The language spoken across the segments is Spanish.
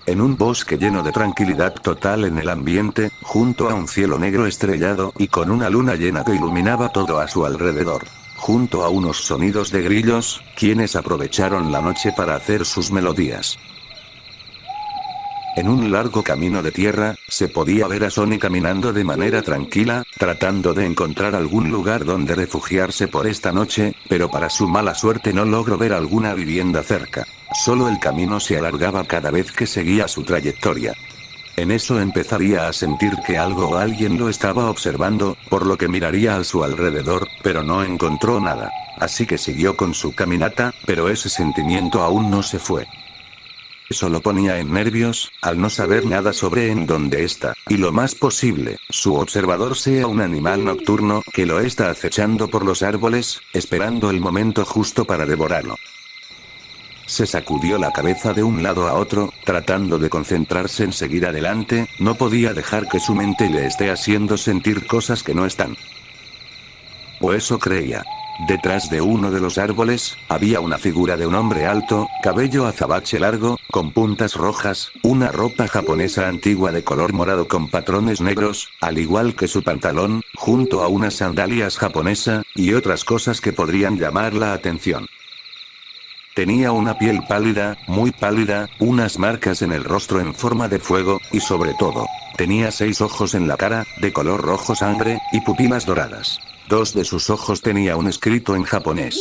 En un bosque lleno de tranquilidad total en el ambiente, junto a un cielo negro estrellado y con una luna llena que iluminaba todo a su alrededor. Junto a unos sonidos de grillos, quienes aprovecharon la noche para hacer sus melodías. En un largo camino de tierra, se podía ver a Sony caminando de manera tranquila, tratando de encontrar algún lugar donde refugiarse por esta noche, pero para su mala suerte no logró ver alguna vivienda cerca. Solo el camino se alargaba cada vez que seguía su trayectoria. En eso empezaría a sentir que algo o alguien lo estaba observando, por lo que miraría a su alrededor, pero no encontró nada. Así que siguió con su caminata, pero ese sentimiento aún no se fue. Eso lo ponía en nervios, al no saber nada sobre en dónde está, y lo más posible, su observador sea un animal nocturno que lo está acechando por los árboles, esperando el momento justo para devorarlo. Se sacudió la cabeza de un lado a otro, tratando de concentrarse en seguir adelante, no podía dejar que su mente le esté haciendo sentir cosas que no están. O eso creía. Detrás de uno de los árboles, había una figura de un hombre alto, cabello azabache largo, con puntas rojas, una ropa japonesa antigua de color morado con patrones negros, al igual que su pantalón, junto a unas sandalias japonesa, y otras cosas que podrían llamar la atención. Tenía una piel pálida, muy pálida, unas marcas en el rostro en forma de fuego, y sobre todo, tenía 6 ojos en la cara, de color rojo sangre, y pupilas doradas. 2 de sus ojos tenía un escrito en japonés.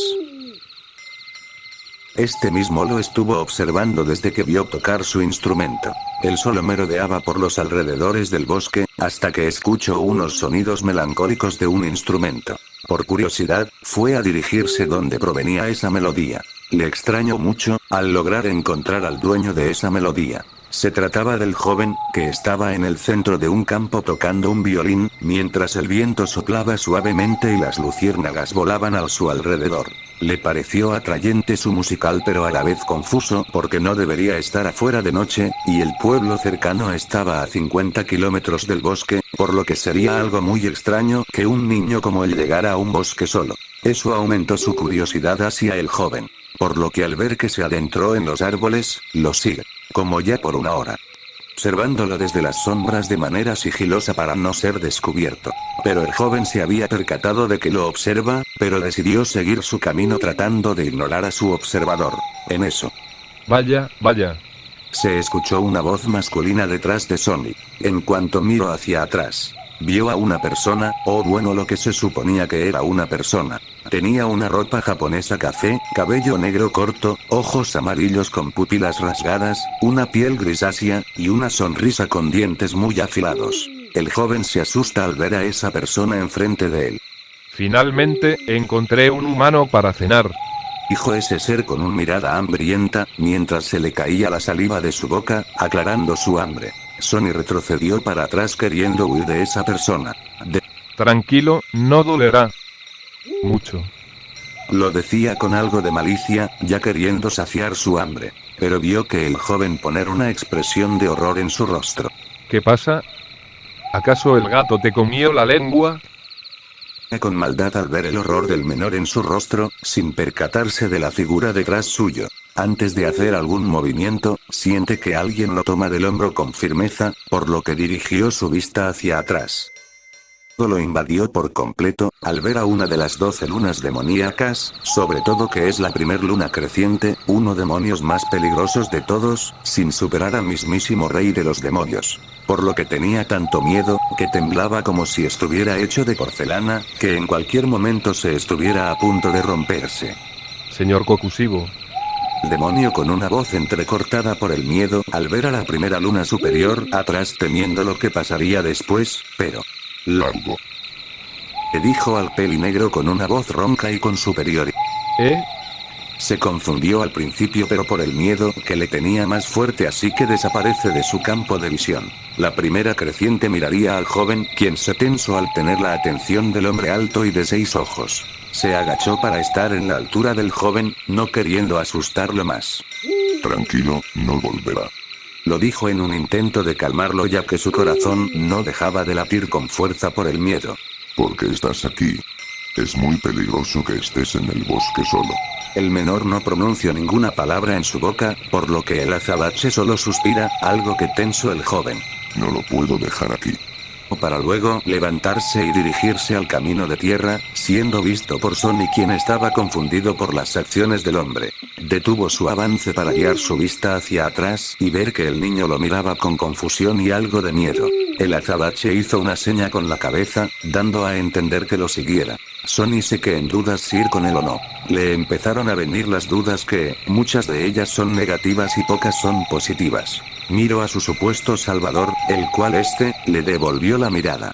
Este mismo lo estuvo observando desde que vio tocar su instrumento. Él solo merodeaba por los alrededores del bosque, hasta que escuchó unos sonidos melancólicos de un instrumento. Por curiosidad, fue a dirigirse donde provenía esa melodía. Le extrañó mucho, al lograr encontrar al dueño de esa melodía. Se trataba del joven, que estaba en el centro de un campo tocando un violín, mientras el viento soplaba suavemente y las luciérnagas volaban a su alrededor. Le pareció atrayente su musical pero a la vez confuso porque no debería estar afuera de noche, y el pueblo cercano estaba a 50 kilómetros del bosque, por lo que sería algo muy extraño que un niño como él llegara a un bosque solo. Eso aumentó su curiosidad hacia el joven. Por lo que al ver que se adentró en los árboles, lo sigue. Como ya por una hora. Observándolo desde las sombras de manera sigilosa para no ser descubierto. Pero el joven se había percatado de que lo observa, pero decidió seguir su camino tratando de ignorar a su observador. En eso. Vaya, vaya. Se escuchó una voz masculina detrás de Sony. En cuanto miró hacia atrás, vio a una persona, o bueno lo que se suponía que era una persona. Tenía una ropa japonesa café, cabello negro corto, ojos amarillos con pupilas rasgadas, una piel grisácea, y una sonrisa con dientes muy afilados. El joven se asusta al ver a esa persona enfrente de él. Finalmente, encontré un humano para cenar. Dijo ese ser con una mirada hambrienta, mientras se le caía la saliva de su boca, aclarando su hambre. Sony retrocedió para atrás queriendo huir de esa persona. Tranquilo, no dolerá mucho. Lo decía con algo de malicia, ya queriendo saciar su hambre. Pero vio que el joven poner una expresión de horror en su rostro. ¿Qué pasa? ¿Acaso el gato te comió la lengua? Con maldad al ver el horror del menor en su rostro, sin percatarse de la figura detrás suyo. Antes de hacer algún movimiento, siente que alguien lo toma del hombro con firmeza, por lo que dirigió su vista hacia atrás. Lo invadió por completo, al ver a una de las 12 lunas demoníacas, sobre todo que es la primer luna creciente, uno demonios más peligrosos de todos, sin superar al mismísimo rey de los demonios. Por lo que tenía tanto miedo, que temblaba como si estuviera hecho de porcelana, que en cualquier momento se estuviera a punto de romperse. Señor Kokushibo. El demonio con una voz entrecortada por el miedo, al ver a la primera luna superior, atrás temiendo lo que pasaría después, pero... largo. Le dijo al pelinegro con una voz ronca y con superioridad. Se confundió al principio pero por el miedo que le tenía más fuerte así que desaparece de su campo de visión. La primera creciente miraría al joven, quien se tensó al tener la atención del hombre alto y de 6 ojos. Se agachó para estar en la altura del joven, no queriendo asustarlo más. Tranquilo, no volverá. Lo dijo en un intento de calmarlo ya que su corazón no dejaba de latir con fuerza por el miedo. ¿Por qué estás aquí? Es muy peligroso que estés en el bosque solo. El menor no pronuncia ninguna palabra en su boca, por lo que el azabache solo suspira, algo que tenso el joven. No lo puedo dejar aquí. Para luego levantarse y dirigirse al camino de tierra, siendo visto por Sonny, quien estaba confundido por las acciones del hombre. Detuvo su avance para guiar su vista hacia atrás y ver que el niño lo miraba con confusión y algo de miedo. El azabache hizo una seña con la cabeza, dando a entender que lo siguiera. Sonny se quedó en dudas si ir con él o no. Le empezaron a venir las dudas que, muchas de ellas son negativas y pocas son positivas. Miró a su supuesto salvador, el cual le devolvió la mirada.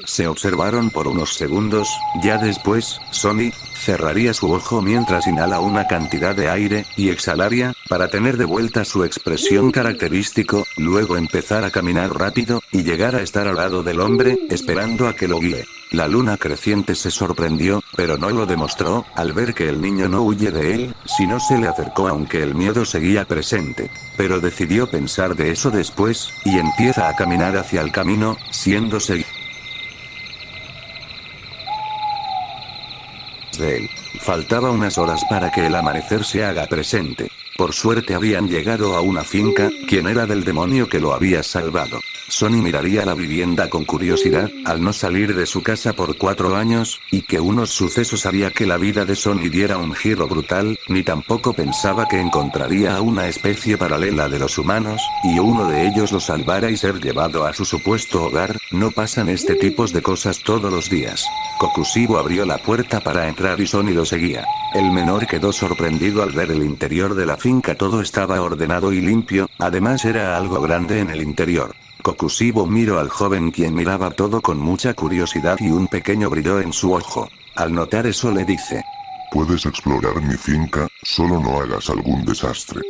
Se observaron por unos segundos, ya después, Sonny cerraría su ojo mientras inhala una cantidad de aire, y exhalaría, para tener de vuelta su expresión característico, luego empezar a caminar rápido, y llegar a estar al lado del hombre, esperando a que lo guíe. La luna creciente se sorprendió, pero no lo demostró, al ver que el niño no huye de él, sino se le acercó aunque el miedo seguía presente. Pero decidió pensar de eso después, y empieza a caminar hacia el camino, siendo seguido de él. Faltaba unas horas para que el amanecer se haga presente. Por suerte habían llegado a una finca, quien era del demonio que lo había salvado. Sonny miraría la vivienda con curiosidad, al no salir de su casa por 4 años, y que unos sucesos haría que la vida de Sonny diera un giro brutal, ni tampoco pensaba que encontraría a una especie paralela de los humanos, y uno de ellos lo salvara y ser llevado a su supuesto hogar. No pasan este tipo de cosas todos los días. Kokushibo abrió la puerta para entrar y Sonny lo seguía. El menor quedó sorprendido al ver el interior de la finca. Todo estaba ordenado y limpio, además era algo grande en el interior. Kokushibo miró al joven, quien miraba todo con mucha curiosidad y un pequeño brillo en su ojo. Al notar eso le dice: Puedes explorar mi finca, solo no hagas algún desastre.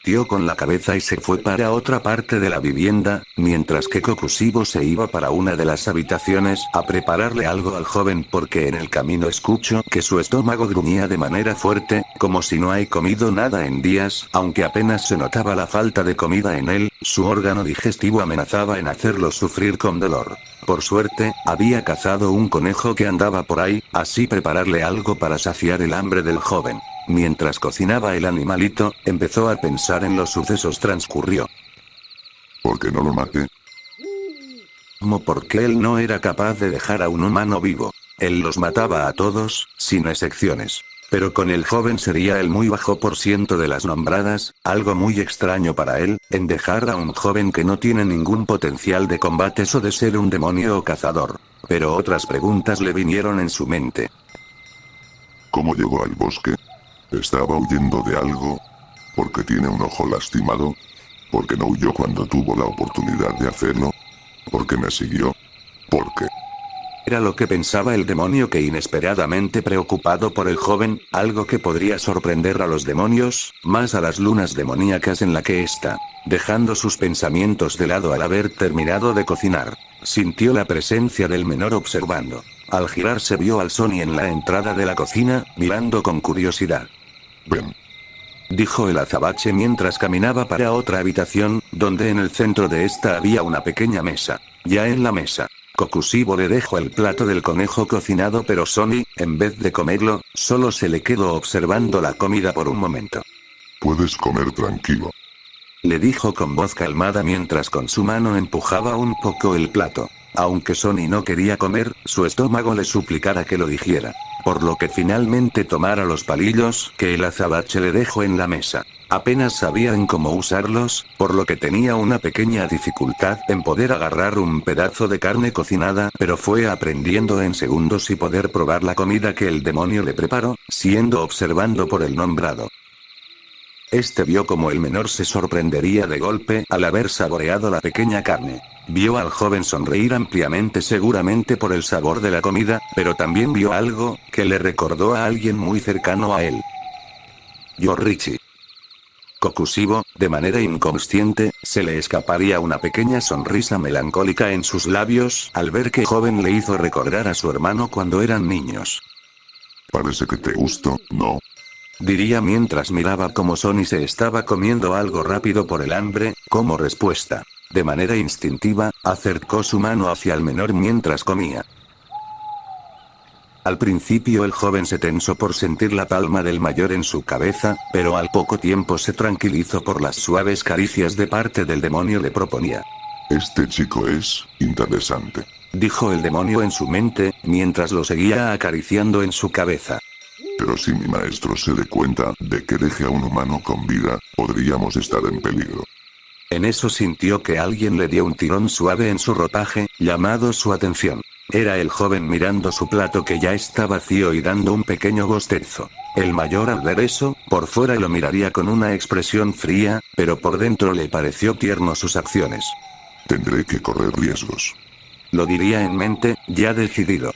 Dio con la cabeza y se fue para otra parte de la vivienda, mientras que Kokushibo se iba para una de las habitaciones a prepararle algo al joven, porque en el camino escuchó que su estómago gruñía de manera fuerte, como si no hay comido nada en días. Aunque apenas se notaba la falta de comida en él, su órgano digestivo amenazaba en hacerlo sufrir con dolor. Por suerte, había cazado un conejo que andaba por ahí, así prepararle algo para saciar el hambre del joven. Mientras cocinaba el animalito, empezó a pensar en los sucesos transcurrió. ¿Por qué no lo maté? Como porque él no era capaz de dejar a un humano vivo. Él los mataba a todos, sin excepciones. Pero con el joven sería el muy bajo por ciento de las nombradas, algo muy extraño para él, en dejar a un joven que no tiene ningún potencial de combates o de ser un demonio o cazador. Pero otras preguntas le vinieron en su mente. ¿Cómo llegó al bosque? ¿Estaba huyendo de algo? ¿Por qué tiene un ojo lastimado? ¿Por qué no huyó cuando tuvo la oportunidad de hacerlo? ¿Por qué me siguió? ¿Por qué? Era lo que pensaba el demonio, que inesperadamente preocupado por el joven, algo que podría sorprender a los demonios, más a las lunas demoníacas en la que está. Dejando sus pensamientos de lado al haber terminado de cocinar, sintió la presencia del menor observando. Al girarse vio al Sonny en la entrada de la cocina, mirando con curiosidad. Ven, dijo el azabache mientras caminaba para otra habitación, donde en el centro de esta había una pequeña mesa. Ya en la mesa, Kokushibo le dejó el plato del conejo cocinado, pero Sonny, en vez de comerlo, solo se le quedó observando la comida por un momento. Puedes comer tranquilo, le dijo con voz calmada mientras con su mano empujaba un poco el plato. Aunque Sonny no quería comer, su estómago le suplicara que lo dijera. Por lo que finalmente tomara los palillos que el azabache le dejó en la mesa. Apenas sabían cómo usarlos, por lo que tenía una pequeña dificultad en poder agarrar un pedazo de carne cocinada, pero fue aprendiendo en segundos y poder probar la comida que el demonio le preparó, siendo observando por el nombrado. Vio como el menor se sorprendería de golpe al haber saboreado la pequeña carne. Vio al joven sonreír ampliamente, seguramente por el sabor de la comida, pero también vio algo que le recordó a alguien muy cercano a él. Yorichi. Kokushibo, de manera inconsciente, se le escaparía una pequeña sonrisa melancólica en sus labios al ver que el joven le hizo recordar a su hermano cuando eran niños. Parece que te gustó, ¿no? Diría mientras miraba cómo Sonny se estaba comiendo algo rápido por el hambre. Como respuesta, de manera instintiva, acercó su mano hacia el menor mientras comía. Al principio el joven se tensó por sentir la palma del mayor en su cabeza, pero al poco tiempo se tranquilizó por las suaves caricias de parte del demonio le proponía. Este chico es interesante. Dijo el demonio en su mente, mientras lo seguía acariciando en su cabeza. Pero si mi maestro se dé cuenta de que deje a un humano con vida, podríamos estar en peligro. En eso sintió que alguien le dio un tirón suave en su ropaje, llamado su atención. Era el joven mirando su plato que ya está vacío y dando un pequeño bostezo. El mayor al ver eso, por fuera lo miraría con una expresión fría, pero por dentro le pareció tierno sus acciones. Tendré que correr riesgos. Lo diría en mente, ya decidido.